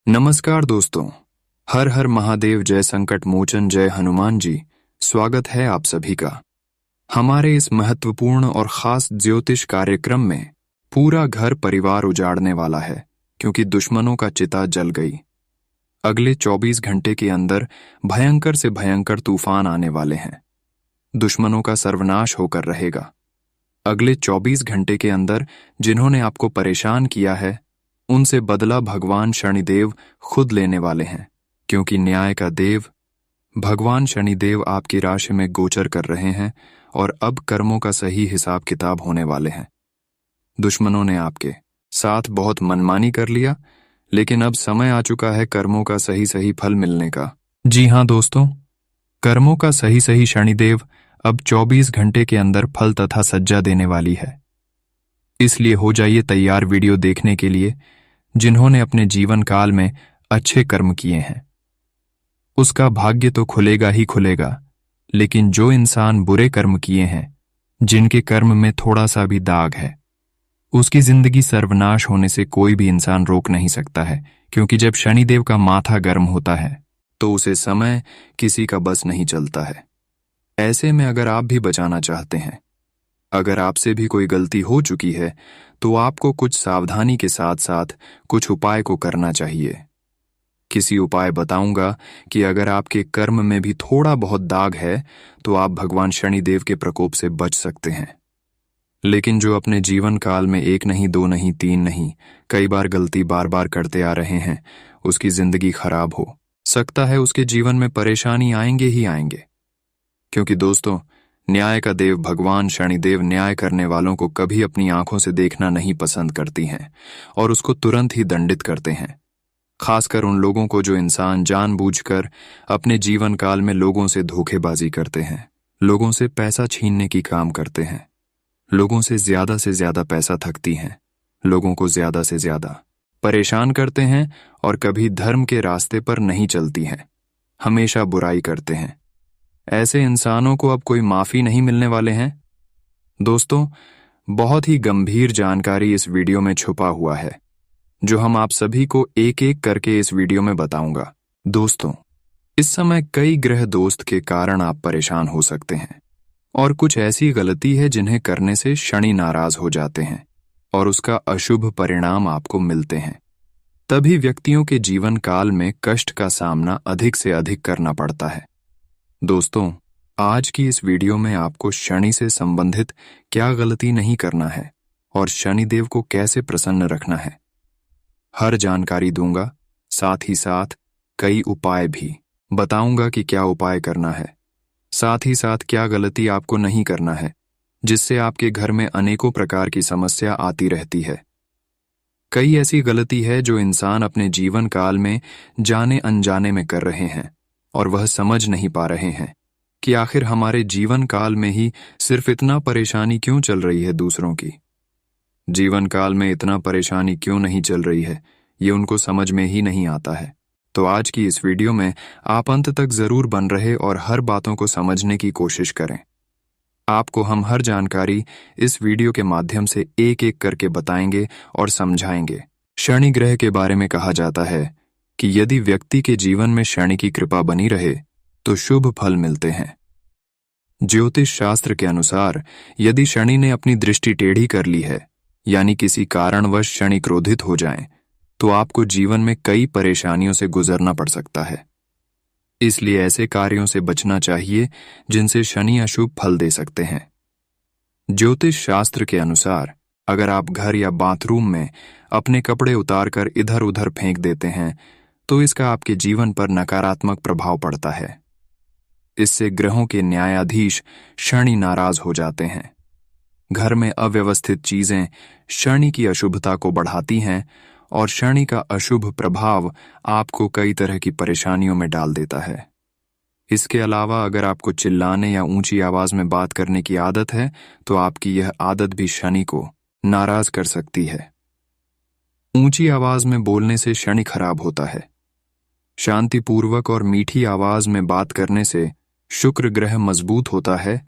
नमस्कार दोस्तों। हर हर महादेव, जय संकट मोचन, जय हनुमान जी। स्वागत है आप सभी का हमारे इस महत्वपूर्ण और खास ज्योतिष कार्यक्रम में। पूरा घर परिवार उजाड़ने वाला है क्योंकि दुश्मनों का चिता जल गई। अगले 24 घंटे के अंदर भयंकर से भयंकर तूफान आने वाले हैं। दुश्मनों का सर्वनाश होकर रहेगा। अगले 24 घंटे के अंदर जिन्होंने आपको परेशान किया है उनसे बदला भगवान शनिदेव खुद लेने वाले हैं, क्योंकि न्याय का देव भगवान शनिदेव आपकी राशि में गोचर कर रहे हैं और अब कर्मों का सही हिसाब किताब होने वाले हैं। दुश्मनों ने आपके साथ बहुत मनमानी कर लिया, लेकिन अब समय आ चुका है कर्मों का सही सही फल मिलने का। जी हाँ दोस्तों, कर्मों का सही सही शनिदेव अब 24 घंटे के अंदर फल तथा सज्जा देने वाली है। इसलिए हो जाइए तैयार वीडियो देखने के लिए। जिन्होंने अपने जीवन काल में अच्छे कर्म किए हैं उसका भाग्य तो खुलेगा ही खुलेगा, लेकिन जो इंसान बुरे कर्म किए हैं, जिनके कर्म में थोड़ा सा भी दाग है, उसकी जिंदगी सर्वनाश होने से कोई भी इंसान रोक नहीं सकता है। क्योंकि जब शनिदेव का माथा गर्म होता है तो उसे समय किसी का बस नहीं चलता है। ऐसे में अगर आप भी बचाना चाहते हैं, अगर आपसे भी कोई गलती हो चुकी है, तो आपको कुछ सावधानी के साथ साथ कुछ उपाय को करना चाहिए। किसी उपाय बताऊंगा कि अगर आपके कर्म में भी थोड़ा बहुत दाग है तो आप भगवान शनिदेव के प्रकोप से बच सकते हैं। लेकिन जो अपने जीवन काल में एक नहीं, दो नहीं, तीन नहीं, कई बार गलती बार बार करते आ रहे हैं, उसकी जिंदगी खराब हो सकता है। उसके जीवन में परेशानी आएंगे ही आएंगे। क्योंकि दोस्तों, न्याय का देव भगवान शनिदेव न्याय करने वालों को कभी अपनी आंखों से देखना नहीं पसंद करती हैं और उसको तुरंत ही दंडित करते हैं। खासकर उन लोगों को जो इंसान जानबूझकर अपने जीवन काल में लोगों से धोखेबाजी करते हैं, लोगों से पैसा छीनने की काम करते हैं, लोगों से ज्यादा पैसा ठगती हैं, लोगों को ज्यादा से ज्यादा परेशान करते हैं और कभी धर्म के रास्ते पर नहीं चलती हैं, हमेशा बुराई करते हैं। ऐसे इंसानों को अब कोई माफी नहीं मिलने वाले हैं। दोस्तों, बहुत ही गंभीर जानकारी इस वीडियो में छुपा हुआ है, जो हम आप सभी को एक एक करके इस वीडियो में बताऊंगा। दोस्तों, इस समय कई ग्रह दोस्त के कारण आप परेशान हो सकते हैं और कुछ ऐसी गलती है जिन्हें करने से शनि नाराज हो जाते हैं और उसका अशुभ परिणाम आपको मिलते हैं। तभी व्यक्तियों के जीवन काल में कष्ट का सामना अधिक से अधिक करना पड़ता है। दोस्तों, आज की इस वीडियो में आपको शनि से संबंधित क्या गलती नहीं करना है और शनिदेव को कैसे प्रसन्न रखना है, हर जानकारी दूंगा। साथ ही साथ कई उपाय भी बताऊंगा कि क्या उपाय करना है। साथ ही साथ क्या गलती आपको नहीं करना है, जिससे आपके घर में अनेकों प्रकार की समस्या आती रहती है। कई ऐसी गलती है जो इंसान अपने जीवन काल में जाने अनजाने में कर रहे हैं और वह समझ नहीं पा रहे हैं कि आखिर हमारे जीवन काल में ही सिर्फ इतना परेशानी क्यों चल रही है। दूसरों की जीवन काल में इतना परेशानी क्यों नहीं चल रही है, ये उनको समझ में ही नहीं आता है। तो आज की इस वीडियो में आप अंत तक जरूर बन रहे और हर बातों को समझने की कोशिश करें। आपको हम हर जानकारी इस वीडियो के माध्यम से एक एक करके बताएंगे और समझाएंगे। शनि ग्रह के बारे में कहा जाता है कि यदि व्यक्ति के जीवन में शनि की कृपा बनी रहे तो शुभ फल मिलते हैं। ज्योतिष शास्त्र के अनुसार यदि शनि ने अपनी दृष्टि टेढ़ी कर ली है, यानी किसी कारणवश शनि क्रोधित हो जाएं, तो आपको जीवन में कई परेशानियों से गुजरना पड़ सकता है। इसलिए ऐसे कार्यों से बचना चाहिए जिनसे शनि अशुभ फल दे सकते हैं। ज्योतिष शास्त्र के अनुसार अगर आप घर या बाथरूम में अपने कपड़े उतारकर इधर उधर फेंक देते हैं तो इसका आपके जीवन पर नकारात्मक प्रभाव पड़ता है। इससे ग्रहों के न्यायाधीश शनि नाराज हो जाते हैं। घर में अव्यवस्थित चीजें शनि की अशुभता को बढ़ाती हैं और शनि का अशुभ प्रभाव आपको कई तरह की परेशानियों में डाल देता है। इसके अलावा अगर आपको चिल्लाने या ऊंची आवाज में बात करने की आदत है तो आपकी यह आदत भी शनि को नाराज कर सकती है। ऊंची आवाज में बोलने से शनि खराब होता है। शांतिपूर्वक और मीठी आवाज में बात करने से शुक्र ग्रह मजबूत होता है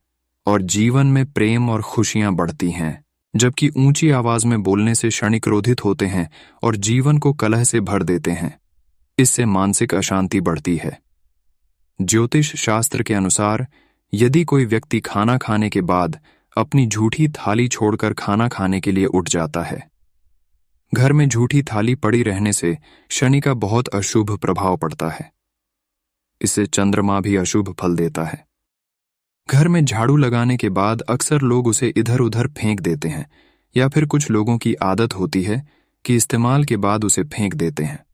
और जीवन में प्रेम और खुशियां बढ़ती हैं। जबकि ऊंची आवाज में बोलने से शनि क्रोधित होते हैं और जीवन को कलह से भर देते हैं। इससे मानसिक अशांति बढ़ती है। ज्योतिष शास्त्र के अनुसार यदि कोई व्यक्ति खाना खाने के बाद अपनी झूठी थाली छोड़कर खाना खाने के लिए उठ जाता है, घर में झूठी थाली पड़ी रहने से शनि का बहुत अशुभ प्रभाव पड़ता है। इससे चंद्रमा भी अशुभ फल देता है। घर में झाड़ू लगाने के बाद अक्सर लोग उसे इधर उधर फेंक देते हैं, या फिर कुछ लोगों की आदत होती है कि इस्तेमाल के बाद उसे फेंक देते हैं।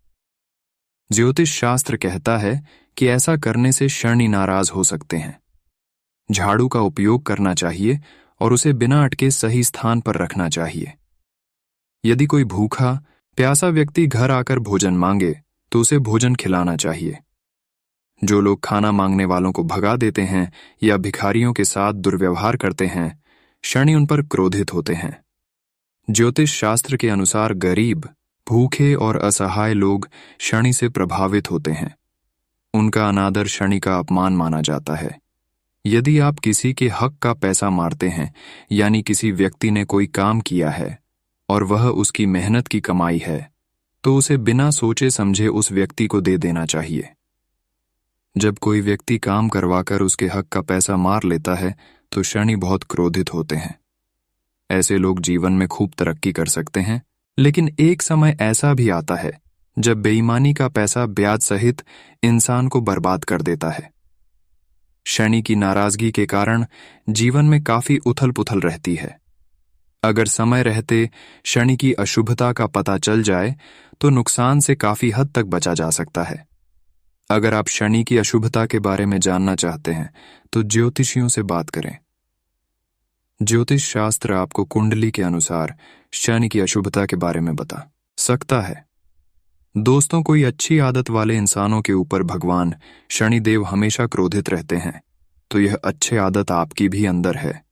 ज्योतिष शास्त्र कहता है कि ऐसा करने से शनि नाराज हो सकते हैं। झाड़ू का उपयोग करना चाहिए और उसे बिना अटके सही स्थान पर रखना चाहिए। यदि कोई भूखा प्यासा व्यक्ति घर आकर भोजन मांगे तो उसे भोजन खिलाना चाहिए। जो लोग खाना मांगने वालों को भगा देते हैं या भिखारियों के साथ दुर्व्यवहार करते हैं, शनि उन पर क्रोधित होते हैं। ज्योतिष शास्त्र के अनुसार गरीब, भूखे और असहाय लोग शनि से प्रभावित होते हैं। उनका अनादर शनि का अपमान माना जाता है। यदि आप किसी के हक का पैसा मारते हैं, यानी किसी व्यक्ति ने कोई काम किया है और वह उसकी मेहनत की कमाई है, तो उसे बिना सोचे समझे उस व्यक्ति को दे देना चाहिए। जब कोई व्यक्ति काम करवाकर उसके हक का पैसा मार लेता है तो शनि बहुत क्रोधित होते हैं। ऐसे लोग जीवन में खूब तरक्की कर सकते हैं, लेकिन एक समय ऐसा भी आता है जब बेईमानी का पैसा ब्याज सहित इंसान को बर्बाद कर देता है। शनि की नाराजगी के कारण जीवन में काफी उथल पुथल रहती है। अगर समय रहते शनि की अशुभता का पता चल जाए तो नुकसान से काफी हद तक बचा जा सकता है। अगर आप शनि की अशुभता के बारे में जानना चाहते हैं तो ज्योतिषियों से बात करें। ज्योतिष शास्त्र आपको कुंडली के अनुसार शनि की अशुभता के बारे में बता सकता है। दोस्तों, कोई अच्छी आदत वाले इंसानों के ऊपर भगवान शनिदेव हमेशा क्रोधित रहते हैं, तो यह अच्छी आदत आपकी भी अंदर है,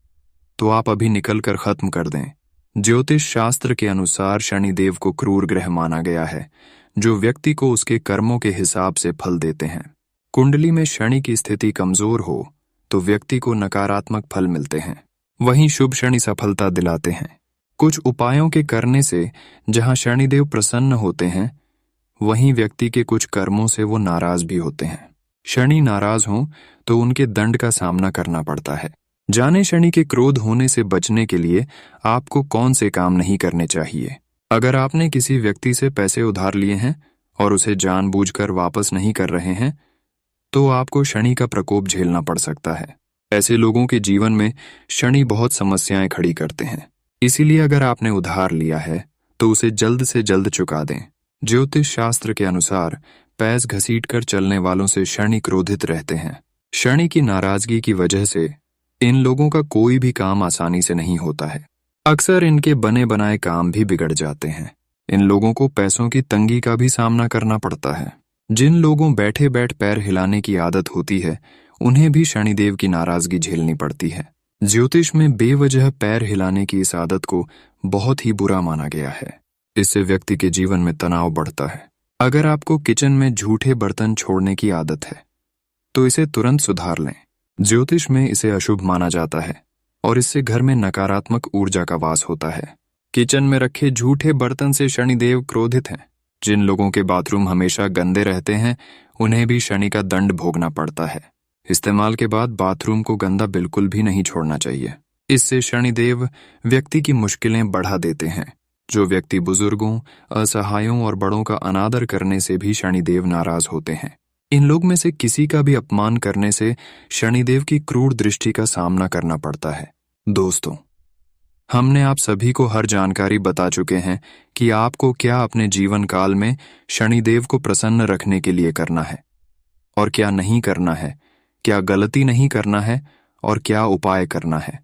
तो आप अभी निकलकर खत्म कर दें। ज्योतिष शास्त्र के अनुसार शनिदेव को क्रूर ग्रह माना गया है, जो व्यक्ति को उसके कर्मों के हिसाब से फल देते हैं। कुंडली में शनि की स्थिति कमजोर हो तो व्यक्ति को नकारात्मक फल मिलते हैं, वहीं शुभ शनि सफलता दिलाते हैं। कुछ उपायों के करने से जहां शनिदेव प्रसन्न होते हैं, वहीं व्यक्ति के कुछ कर्मों से वो नाराज भी होते हैं। शनि नाराज हों तो उनके दंड का सामना करना पड़ता है। जाने शनि के क्रोध होने से बचने के लिए आपको कौन से काम नहीं करने चाहिए। अगर आपने किसी व्यक्ति से पैसे उधार लिए हैं और उसे जानबूझकर वापस नहीं कर रहे हैं, तो आपको शनि का प्रकोप झेलना पड़ सकता है। ऐसे लोगों के जीवन में शनि बहुत समस्याएं खड़ी करते हैं। इसीलिए अगर आपने उधार लिया है तो उसे जल्द से जल्द चुका दें। ज्योतिष शास्त्र के अनुसार पैस घसीटकर चलने वालों से शनि क्रोधित रहते हैं। शनि की नाराजगी की वजह से इन लोगों का कोई भी काम आसानी से नहीं होता है। अक्सर इनके बने बनाए काम भी बिगड़ जाते हैं। इन लोगों को पैसों की तंगी का भी सामना करना पड़ता है। जिन लोगों बैठे बैठ पैर हिलाने की आदत होती है, उन्हें भी शनिदेव की नाराजगी झेलनी पड़ती है। ज्योतिष में बेवजह पैर हिलाने की इस आदत को बहुत ही बुरा माना गया है। इससे व्यक्ति के जीवन में तनाव बढ़ता है। अगर आपको किचन में झूठे बर्तन छोड़ने की आदत है तो इसे तुरंत सुधार लें। ज्योतिष में इसे अशुभ माना जाता है और इससे घर में नकारात्मक ऊर्जा का वास होता है। किचन में रखे झूठे बर्तन से शनिदेव क्रोधित हैं। जिन लोगों के बाथरूम हमेशा गंदे रहते हैं, उन्हें भी शनि का दंड भोगना पड़ता है। इस्तेमाल के बाद बाथरूम को गंदा बिल्कुल भी नहीं छोड़ना चाहिए। इससे शनिदेव व्यक्ति की मुश्किलें बढ़ा देते हैं। जो व्यक्ति बुजुर्गों, असहायों और बड़ों का अनादर करने से भी शनिदेव नाराज होते हैं। इन लोग में से किसी का भी अपमान करने से शनिदेव की क्रूर दृष्टि का सामना करना पड़ता है। दोस्तों, हमने आप सभी को हर जानकारी बता चुके हैं कि आपको क्या अपने जीवन काल में शनिदेव को प्रसन्न रखने के लिए करना है और क्या नहीं करना है, क्या गलती नहीं करना है और क्या उपाय करना है।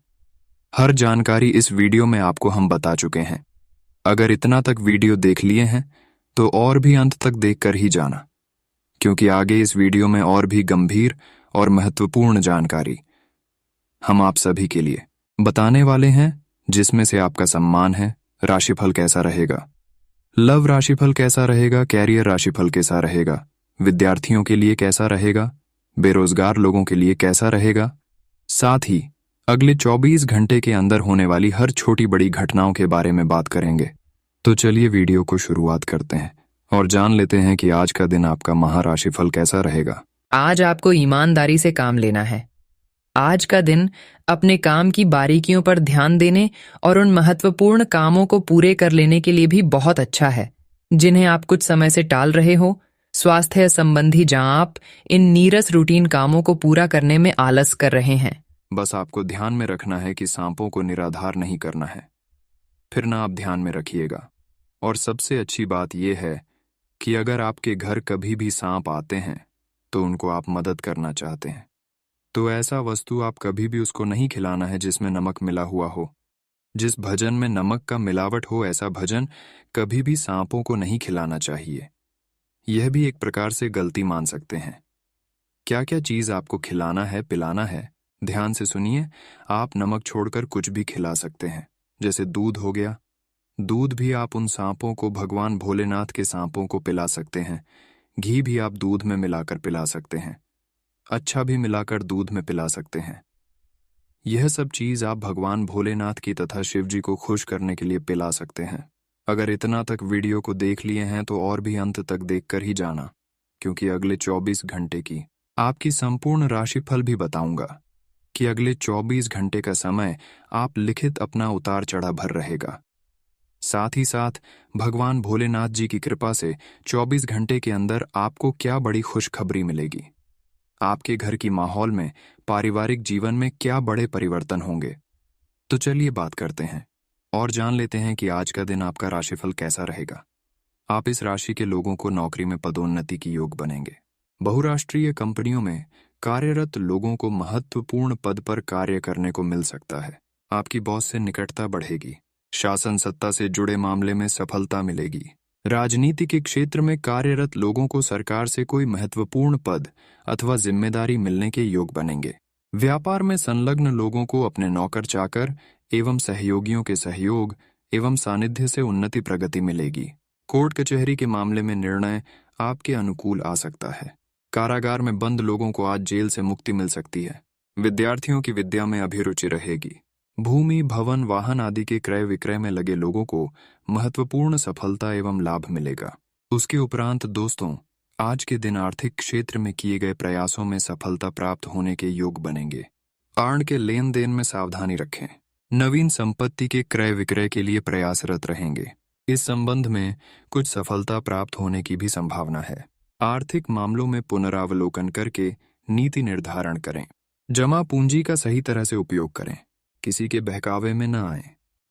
हर जानकारी इस वीडियो में आपको हम बता चुके हैं। अगर इतना तक वीडियो देख लिए हैं तो और भी अंत तक देखकर ही जाना, क्योंकि आगे इस वीडियो में और भी गंभीर और महत्वपूर्ण जानकारी हम आप सभी के लिए बताने वाले हैं, जिसमें से आपका सम्मान है, राशिफल कैसा रहेगा, लव राशिफल कैसा रहेगा, कैरियर राशिफल कैसा रहेगा, विद्यार्थियों के लिए कैसा रहेगा, बेरोजगार लोगों के लिए कैसा रहेगा, साथ ही अगले 24 घंटे के अंदर होने वाली हर छोटी बड़ी घटनाओं के बारे में बात करेंगे। तो चलिए वीडियो को शुरुआत करते हैं और जान लेते हैं कि आज का दिन आपका महाराशिफल कैसा रहेगा। आज आपको ईमानदारी से काम लेना है। आज का दिन अपने काम की बारीकियों पर ध्यान देने और उन महत्वपूर्ण कामों को पूरे कर लेने के लिए भी बहुत अच्छा है जिन्हें आप कुछ समय से टाल रहे हो। स्वास्थ्य संबंधी जहां आप इन नीरस रूटीन कामों को पूरा करने में आलस कर रहे हैं। बस आपको ध्यान में रखना है कि सांपों को निराधार नहीं करना है, फिर ना आप ध्यान में रखिएगा। और सबसे अच्छी बात यह है कि अगर आपके घर कभी भी सांप आते हैं तो उनको आप मदद करना चाहते हैं तो ऐसा वस्तु आप कभी भी उसको नहीं खिलाना है जिसमें नमक मिला हुआ हो। जिस भोजन में नमक का मिलावट हो ऐसा भोजन कभी भी सांपों को नहीं खिलाना चाहिए। यह भी एक प्रकार से गलती मान सकते हैं। क्या क्या चीज आपको खिलाना है पिलाना है, ध्यान से सुनिए। आप नमक छोड़कर कुछ भी खिला सकते हैं, जैसे दूध हो गया। दूध भी आप उन सांपों को, भगवान भोलेनाथ के सांपों को पिला सकते हैं। घी भी आप दूध में मिलाकर पिला सकते हैं। अच्छा भी मिलाकर दूध में पिला सकते हैं। यह सब चीज आप भगवान भोलेनाथ की तथा शिव जी को खुश करने के लिए पिला सकते हैं। अगर इतना तक वीडियो को देख लिए हैं तो और भी अंत तक देखकर ही जाना, क्योंकि अगले 24 घंटे की आपकी संपूर्ण राशिफल भी बताऊंगा कि अगले 24 घंटे का समय आप लिखित अपना उतार चढ़ा भर रहेगा। साथ ही साथ भगवान भोलेनाथ जी की कृपा से 24 घंटे के अंदर आपको क्या बड़ी खुशखबरी मिलेगी। आपके घर की माहौल में, पारिवारिक जीवन में क्या बड़े परिवर्तन होंगे। तो चलिए बात करते हैं और जान लेते हैं कि आज का दिन आपका राशिफल कैसा रहेगा। आप इस राशि के लोगों को नौकरी में पदोन्नति की योग बनेंगे। बहुराष्ट्रीय कंपनियों में कार्यरत लोगों को महत्वपूर्ण पद पर कार्य करने को मिल सकता है। आपकी बॉस से निकटता बढ़ेगी। शासन सत्ता से जुड़े मामले में सफलता मिलेगी। राजनीति के क्षेत्र में कार्यरत लोगों को सरकार से कोई महत्वपूर्ण पद अथवा जिम्मेदारी मिलने के योग बनेंगे। व्यापार में संलग्न लोगों को अपने नौकर चाकर एवं सहयोगियों के सहयोग एवं सानिध्य से उन्नति प्रगति मिलेगी। कोर्ट कचहरी के मामले में निर्णय आपके अनुकूल आ सकता है। कारागार में बंद लोगों को आज जेल से मुक्ति मिल सकती है। विद्यार्थियों की विद्या में अभिरुचि रहेगी। भूमि, भवन, वाहन आदि के क्रय विक्रय में लगे लोगों को महत्वपूर्ण सफलता एवं लाभ मिलेगा। उसके उपरांत दोस्तों, आज के दिन आर्थिक क्षेत्र में किए गए प्रयासों में सफलता प्राप्त होने के योग बनेंगे। आर्ण के लेन देन में सावधानी रखें। नवीन संपत्ति के क्रय विक्रय के लिए प्रयासरत रहेंगे। इस संबंध में कुछ सफलता प्राप्त होने की भी संभावना है। आर्थिक मामलों में पुनरावलोकन करके नीति निर्धारण करें। जमा पूंजी का सही तरह से उपयोग करें। किसी के बहकावे में न आए।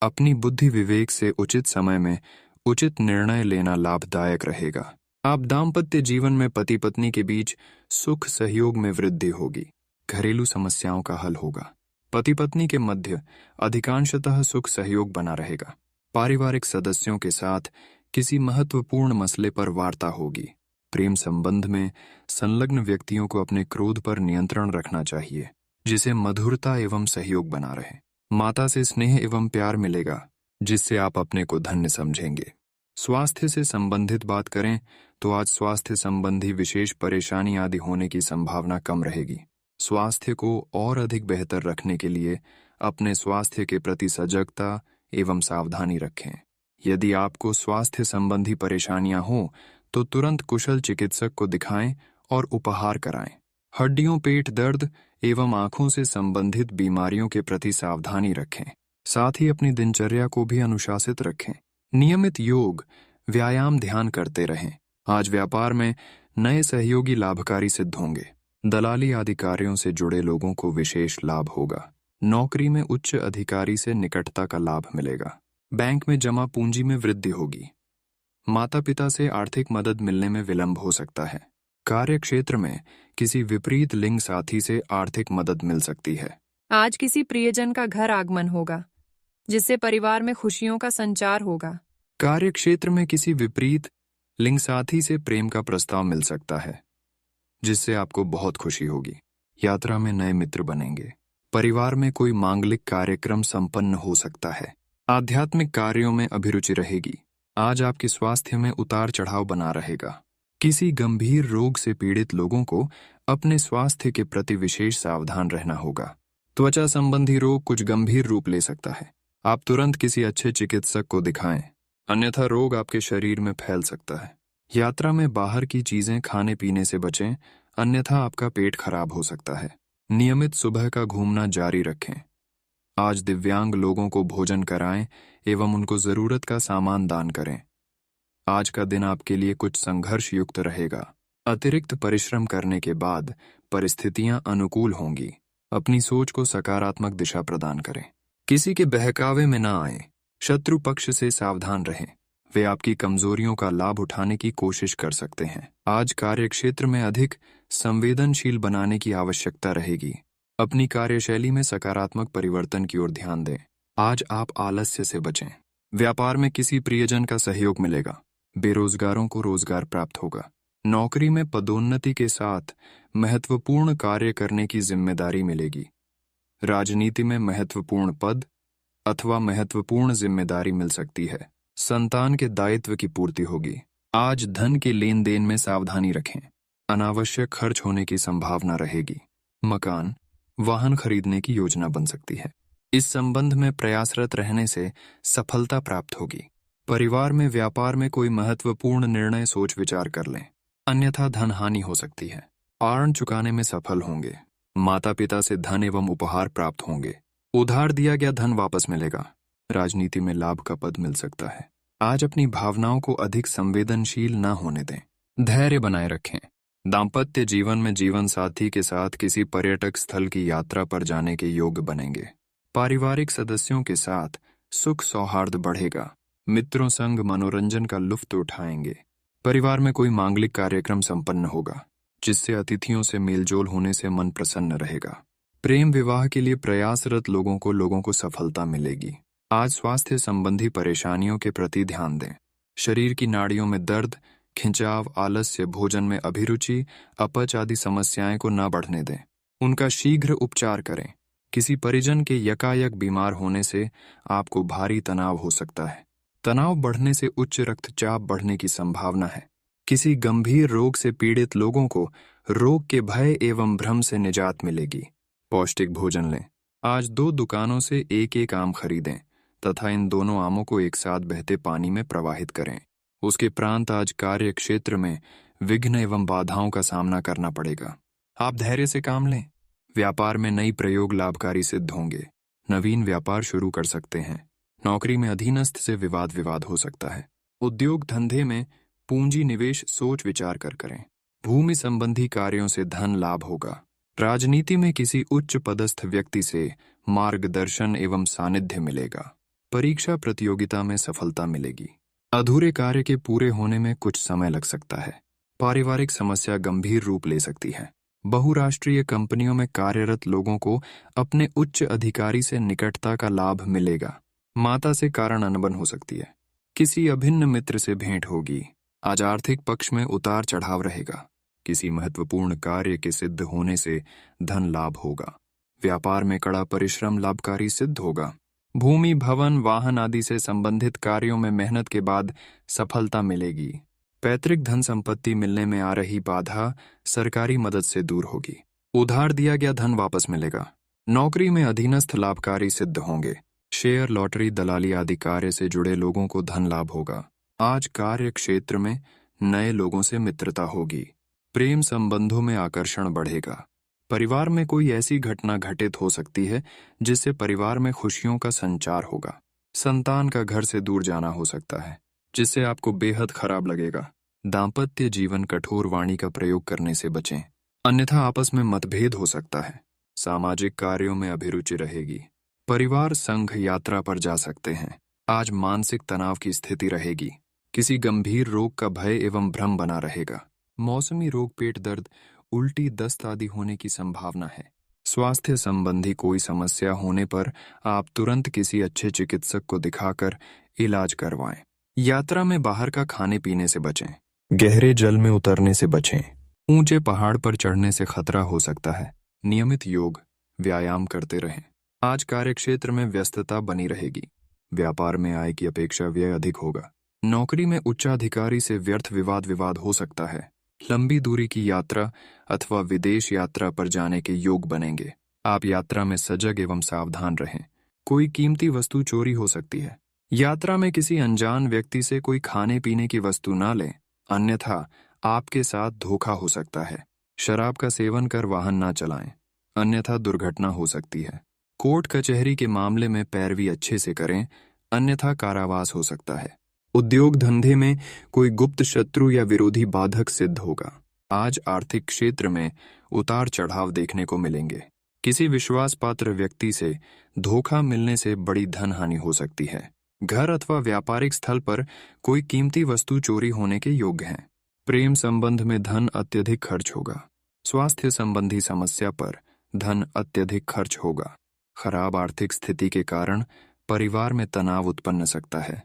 अपनी बुद्धि विवेक से उचित समय में उचित निर्णय लेना लाभदायक रहेगा। आप दाम्पत्य जीवन में पति पत्नी के बीच सुख सहयोग में वृद्धि होगी। घरेलू समस्याओं का हल होगा। पति पत्नी के मध्य अधिकांशतः सुख सहयोग बना रहेगा। पारिवारिक सदस्यों के साथ किसी महत्वपूर्ण मसले पर वार्ता होगी। प्रेम संबंध में संलग्न व्यक्तियों को अपने क्रोध पर नियंत्रण रखना चाहिए, जिसे मधुरता एवं सहयोग बना रहे। माता से स्नेह एवं प्यार मिलेगा, जिससे आप अपने को धन्य समझेंगे। स्वास्थ्य से संबंधित बात करें तो आज स्वास्थ्य संबंधी विशेष परेशानी आदि होने की संभावना कम रहेगी। स्वास्थ्य को और अधिक बेहतर रखने के लिए अपने स्वास्थ्य के प्रति सजगता एवं सावधानी रखें। यदि आपको स्वास्थ्य संबंधी परेशानियां हों तो तुरंत कुशल चिकित्सक को दिखाएं और उपहार कराएं। हड्डियों, पेट दर्द एवं आंखों से संबंधित बीमारियों के प्रति सावधानी रखें। साथ ही अपनी दिनचर्या को भी अनुशासित रखें। नियमित योग, व्यायाम, ध्यान करते रहें। आज व्यापार में नए सहयोगी लाभकारी सिद्ध होंगे। दलाली आदि कार्यों से जुड़े लोगों को विशेष लाभ होगा। नौकरी में उच्च अधिकारी से निकटता का लाभ मिलेगा। बैंक में जमा पूंजी में वृद्धि होगी। माता पिता से आर्थिक मदद मिलने में विलंब हो सकता है। कार्य क्षेत्र में किसी विपरीत लिंग साथी से आर्थिक मदद मिल सकती है। आज किसी प्रियजन का घर आगमन होगा, जिससे परिवार में खुशियों का संचार होगा। कार्य क्षेत्र में किसी विपरीत लिंग साथी से प्रेम का प्रस्ताव मिल सकता है, जिससे आपको बहुत खुशी होगी। यात्रा में नए मित्र बनेंगे। परिवार में कोई मांगलिक कार्यक्रम संपन्न हो सकता है। आध्यात्मिक कार्यों में अभिरुचि रहेगी। आज आपके स्वास्थ्य में उतार चढ़ाव बना रहेगा। किसी गंभीर रोग से पीड़ित लोगों को अपने स्वास्थ्य के प्रति विशेष सावधान रहना होगा। त्वचा संबंधी रोग कुछ गंभीर रूप ले सकता है। आप तुरंत किसी अच्छे चिकित्सक को दिखाएं, अन्यथा रोग आपके शरीर में फैल सकता है। यात्रा में बाहर की चीजें खाने पीने से बचें, अन्यथा आपका पेट खराब हो सकता है। नियमित सुबह का घूमना जारी रखें। आज दिव्यांग लोगों को भोजन कराएं एवं उनको जरूरत का सामान दान करें। आज का दिन आपके लिए कुछ संघर्ष युक्त रहेगा। अतिरिक्त परिश्रम करने के बाद परिस्थितियां अनुकूल होंगी। अपनी सोच को सकारात्मक दिशा प्रदान करें। किसी के बहकावे में ना आए। शत्रु पक्ष से सावधान रहें। वे आपकी कमजोरियों का लाभ उठाने की कोशिश कर सकते हैं। आज कार्यक्षेत्र में अधिक संवेदनशील बनाने की आवश्यकता रहेगी। अपनी कार्यशैली में सकारात्मक परिवर्तन की ओर ध्यान दें। आज आप आलस्य से बचें। व्यापार में किसी प्रियजन का सहयोग मिलेगा। बेरोजगारों को रोजगार प्राप्त होगा। नौकरी में पदोन्नति के साथ महत्वपूर्ण कार्य करने की जिम्मेदारी मिलेगी। राजनीति में महत्वपूर्ण पद अथवा महत्वपूर्ण जिम्मेदारी मिल सकती है। संतान के दायित्व की पूर्ति होगी। आज धन के लेन देन में सावधानी रखें। अनावश्यक खर्च होने की संभावना रहेगी। मकान, वाहन खरीदने की योजना बन सकती है। इस संबंध में प्रयासरत रहने से सफलता प्राप्त होगी। परिवार में व्यापार में कोई महत्वपूर्ण निर्णय सोच विचार कर लें, अन्यथा धन हानि हो सकती है। ऋण चुकाने में सफल होंगे। माता पिता से धन एवं उपहार प्राप्त होंगे। उधार दिया गया धन वापस मिलेगा। राजनीति में लाभ का पद मिल सकता है। आज अपनी भावनाओं को अधिक संवेदनशील न होने दें। धैर्य बनाए रखें। दाम्पत्य जीवन में जीवन साथी के साथ किसी पर्यटक स्थल की यात्रा पर जाने के योग्य बनेंगे। पारिवारिक सदस्यों के साथ सुख सौहार्द बढ़ेगा। मित्रों संग मनोरंजन का लुत्फ उठाएंगे। परिवार में कोई मांगलिक कार्यक्रम संपन्न होगा, जिससे अतिथियों से मेलजोल होने से मन प्रसन्न रहेगा। प्रेम विवाह के लिए प्रयासरत लोगों को सफलता मिलेगी। आज स्वास्थ्य संबंधी परेशानियों के प्रति ध्यान दें। शरीर की नाड़ियों में दर्द, खिंचाव, आलस्य, भोजन में अभिरुचि, अपच आदि समस्याएं को न बढ़ने दें। उनका शीघ्र उपचार करें। किसी परिजन के यकायक बीमार होने से आपको भारी तनाव हो सकता है। तनाव बढ़ने से उच्च रक्तचाप बढ़ने की संभावना है। किसी गंभीर रोग से पीड़ित लोगों को रोग के भय एवं भ्रम से निजात मिलेगी। पौष्टिक भोजन लें। आज 2 दुकानों से एक आम खरीदें तथा इन दोनों आमों को एक साथ बहते पानी में प्रवाहित करें। उसके प्रांत आज कार्य क्षेत्र में विघ्न एवं बाधाओं का सामना करना पड़ेगा। आप धैर्य से काम लें। व्यापार में नई प्रयोग लाभकारी सिद्ध होंगे। नवीन व्यापार शुरू कर सकते हैं। नौकरी में अधीनस्थ से विवाद हो सकता है। उद्योग धंधे में पूंजी निवेश सोच विचार कर करें। भूमि संबंधी कार्यों से धन लाभ होगा। राजनीति में किसी उच्च पदस्थ व्यक्ति से मार्गदर्शन एवं सानिध्य मिलेगा। परीक्षा प्रतियोगिता में सफलता मिलेगी। अधूरे कार्य के पूरे होने में कुछ समय लग सकता है। पारिवारिक समस्या गंभीर रूप ले सकती है। बहुराष्ट्रीय कंपनियों में कार्यरत लोगों को अपने उच्च अधिकारी से निकटता का लाभ मिलेगा। माता से कारण अनबन हो सकती है। किसी अभिन्न मित्र से भेंट होगी। आज आर्थिक पक्ष में उतार चढ़ाव रहेगा। किसी महत्वपूर्ण कार्य के सिद्ध होने से धन लाभ होगा। व्यापार में कड़ा परिश्रम लाभकारी सिद्ध होगा। भूमि, भवन, वाहन आदि से संबंधित कार्यों में मेहनत के बाद सफलता मिलेगी। पैतृक धन संपत्ति मिलने में आ रही बाधा सरकारी मदद से दूर होगी। उधार दिया गया धन वापस मिलेगा। नौकरी में अधीनस्थ लाभकारी सिद्ध होंगे। शेयर, लॉटरी, दलाली आदि कार्य से जुड़े लोगों को धन लाभ होगा। आज कार्य क्षेत्र में नए लोगों से मित्रता होगी। प्रेम संबंधों में आकर्षण बढ़ेगा। परिवार में कोई ऐसी घटना घटित हो सकती है जिससे परिवार में खुशियों का संचार होगा। संतान का घर से दूर जाना हो सकता है, जिससे आपको बेहद खराब लगेगा। दाम्पत्य जीवन कठोर वाणी का प्रयोग करने से बचें, अन्यथा आपस में मतभेद हो सकता है। सामाजिक कार्यों में अभिरुचि रहेगी। परिवार संघ यात्रा पर जा सकते हैं। आज मानसिक तनाव की स्थिति रहेगी। किसी गंभीर रोग का भय एवं भ्रम बना रहेगा। मौसमी रोग, पेट दर्द, उल्टी, दस्त आदि होने की संभावना है। स्वास्थ्य संबंधी कोई समस्या होने पर आप तुरंत किसी अच्छे चिकित्सक को दिखाकर इलाज करवाएं। यात्रा में बाहर का खाने पीने से बचें। गहरे जल में उतरने से बचें। ऊंचे पहाड़ पर चढ़ने से खतरा हो सकता है। नियमित योग, व्यायाम करते रहें। आज कार्यक्षेत्र में व्यस्तता बनी रहेगी। व्यापार में आय की अपेक्षा व्यय अधिक होगा। नौकरी में उच्चाधिकारी से व्यर्थ विवाद हो सकता है। लंबी दूरी की यात्रा अथवा विदेश यात्रा पर जाने के योग बनेंगे। आप यात्रा में सजग एवं सावधान रहें। कोई कीमती वस्तु चोरी हो सकती है। यात्रा में किसी अनजान व्यक्ति से कोई खाने पीने की वस्तु ना लें, अन्यथा आपके साथ धोखा हो सकता है। शराब का सेवन कर वाहन ना चलाएं, अन्यथा दुर्घटना हो सकती है। कोर्ट कचहरी के मामले में पैरवी अच्छे से करें, अन्यथा कारावास हो सकता है। उद्योग धंधे में कोई गुप्त शत्रु या विरोधी बाधक सिद्ध होगा। आज आर्थिक क्षेत्र में उतार चढ़ाव देखने को मिलेंगे। किसी विश्वास पात्र व्यक्ति से धोखा मिलने से बड़ी धन हानि हो सकती है। घर अथवा व्यापारिक स्थल पर कोई कीमती वस्तु चोरी होने के योग्य हैं। प्रेम संबंध में धन अत्यधिक खर्च होगा। स्वास्थ्य संबंधी समस्या पर धन अत्यधिक खर्च होगा। खराब आर्थिक स्थिति के कारण परिवार में तनाव उत्पन्न सकता है।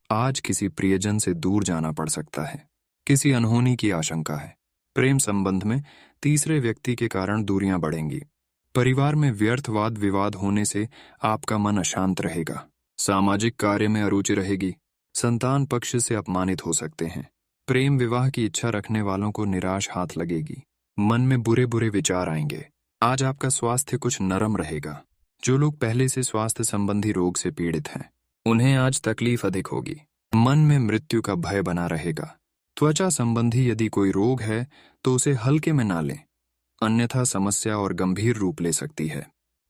आज किसी प्रियजन से दूर जाना पड़ सकता है। किसी अनहोनी की आशंका है। प्रेम संबंध में तीसरे व्यक्ति के कारण दूरियां बढ़ेंगी। परिवार में व्यर्थ वाद विवाद होने से आपका मन अशांत रहेगा। सामाजिक कार्य में अरुचि रहेगी। संतान पक्ष से अपमानित हो सकते हैं। प्रेम विवाह की इच्छा रखने वालों को निराश हाथ लगेगी। मन में बुरे बुरे विचार आएंगे। आज आपका स्वास्थ्य कुछ नरम रहेगा। जो लोग पहले से स्वास्थ्य संबंधी रोग से पीड़ित हैं, उन्हें आज तकलीफ अधिक होगी। मन में मृत्यु का भय बना रहेगा। त्वचा संबंधी यदि कोई रोग है तो उसे हल्के में ना लें, अन्यथा समस्या और गंभीर रूप ले सकती है।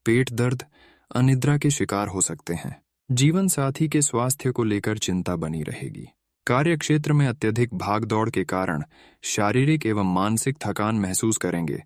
पेट दर्द, अनिद्रा के शिकार हो सकते हैं। जीवन साथी के स्वास्थ्य को लेकर चिंता बनी रहेगी। कार्य क्षेत्र में अत्यधिक भागदौड़ के कारण शारीरिक एवं मानसिक थकान महसूस करेंगे।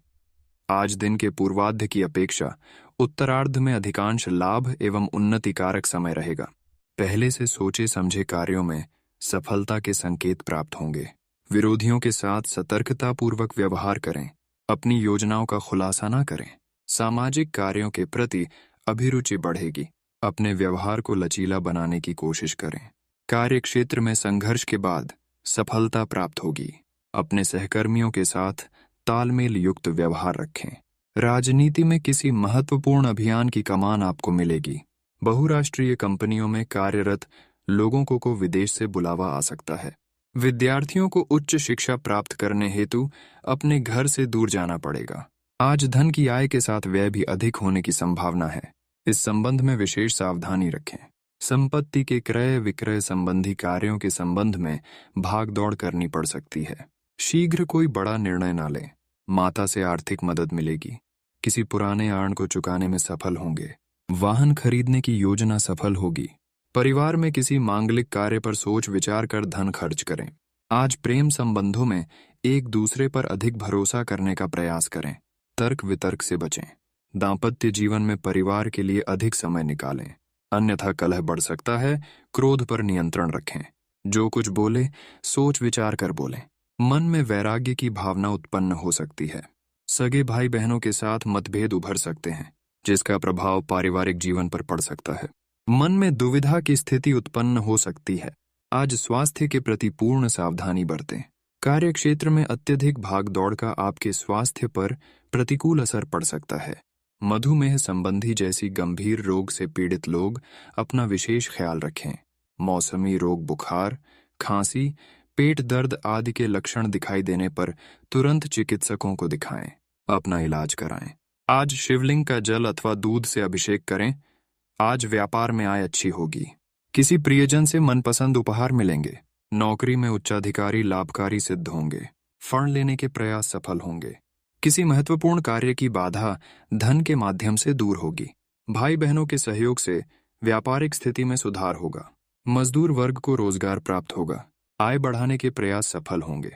आज दिन के पूर्वार्ध की अपेक्षा उत्तरार्ध में अधिकांश लाभ एवं उन्नति कारक समय रहेगा। पहले से सोचे समझे कार्यों में सफलता के संकेत प्राप्त होंगे। विरोधियों के साथ सतर्कतापूर्वक व्यवहार करें। अपनी योजनाओं का खुलासा ना करें। सामाजिक कार्यों के प्रति अभिरुचि बढ़ेगी। अपने व्यवहार को लचीला बनाने की कोशिश करें। कार्य क्षेत्र में संघर्ष के बाद सफलता प्राप्त होगी। अपने सहकर्मियों के साथ तालमेल युक्त व्यवहार रखें। राजनीति में किसी महत्वपूर्ण अभियान की कमान आपको मिलेगी। बहुराष्ट्रीय कंपनियों में कार्यरत लोगों को विदेश से बुलावा आ सकता है। विद्यार्थियों को उच्च शिक्षा प्राप्त करने हेतु अपने घर से दूर जाना पड़ेगा। आज धन की आय के साथ व्यय भी अधिक होने की संभावना है। इस संबंध में विशेष सावधानी रखें। संपत्ति के क्रय विक्रय संबंधी कार्यों के संबंध में भाग दौड़ करनी पड़ सकती है। शीघ्र कोई बड़ा निर्णय ना लें। माता से आर्थिक मदद मिलेगी। किसी पुराने आड़ को चुकाने में सफल होंगे। वाहन खरीदने की योजना सफल होगी। परिवार में किसी मांगलिक कार्य पर सोच विचार कर धन खर्च करें। आज प्रेम संबंधों में एक दूसरे पर अधिक भरोसा करने का प्रयास करें। तर्क वितर्क से बचें। दांपत्य जीवन में परिवार के लिए अधिक समय निकालें, अन्यथा कलह बढ़ सकता है। क्रोध पर नियंत्रण रखें। जो कुछ बोले सोच विचार कर बोलें। मन में वैराग्य की भावना उत्पन्न हो सकती है। सगे भाई बहनों के साथ मतभेद उभर सकते हैं, जिसका प्रभाव पारिवारिक जीवन पर पड़ सकता है। मन में दुविधा की स्थिति उत्पन्न हो सकती है। आज स्वास्थ्य के प्रति पूर्ण सावधानी बरतें। कार्य क्षेत्र में अत्यधिक भागदौड़ का आपके स्वास्थ्य पर प्रतिकूल असर पड़ सकता है। मधुमेह संबंधी जैसी गंभीर रोग से पीड़ित लोग अपना विशेष ख्याल रखें। मौसमी रोग, बुखार, खांसी, पेट दर्द आदि के लक्षण दिखाई देने पर तुरंत चिकित्सकों को दिखाएं। अपना इलाज कराएं। आज शिवलिंग का जल अथवा दूध से अभिषेक करें। आज व्यापार में आय अच्छी होगी। किसी प्रियजन से मनपसंद उपहार मिलेंगे। नौकरी में उच्चाधिकारी लाभकारी सिद्ध होंगे। फंड लेने के प्रयास सफल होंगे। किसी महत्वपूर्ण कार्य की बाधा धन के माध्यम से दूर होगी। भाई बहनों के सहयोग से व्यापारिक स्थिति में सुधार होगा। मजदूर वर्ग को रोजगार प्राप्त होगा। आय बढ़ाने के प्रयास सफल होंगे।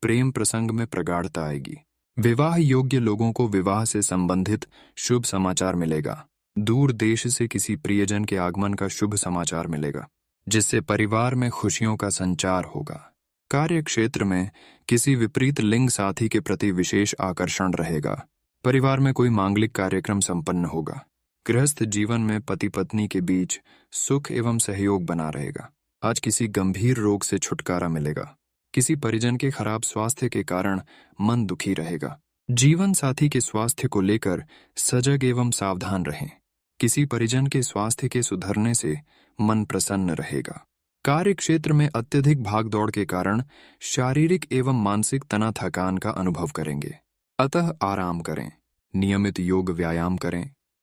प्रेम प्रसंग में प्रगाढ़ता आएगी। विवाह योग्य लोगों को विवाह से संबंधित शुभ समाचार मिलेगा। दूर देश से किसी प्रियजन के आगमन का शुभ समाचार मिलेगा, जिससे परिवार में खुशियों का संचार होगा। कार्य क्षेत्र में किसी विपरीत लिंग साथी के प्रति विशेष आकर्षण रहेगा। परिवार में कोई मांगलिक कार्यक्रम संपन्न होगा। गृहस्थ जीवन में पति पत्नी के बीच सुख एवं सहयोग बना रहेगा। आज किसी गंभीर रोग से छुटकारा मिलेगा। किसी परिजन के खराब स्वास्थ्य के कारण मन दुखी रहेगा। जीवन साथी के स्वास्थ्य को लेकर सजग एवं सावधान रहें। किसी परिजन के स्वास्थ्य के सुधरने से मन प्रसन्न रहेगा। कार्य क्षेत्र में अत्यधिक भागदौड़ के कारण शारीरिक एवं मानसिक तना थकान का अनुभव करेंगे, अतः आराम करें। नियमित योग व्यायाम करें।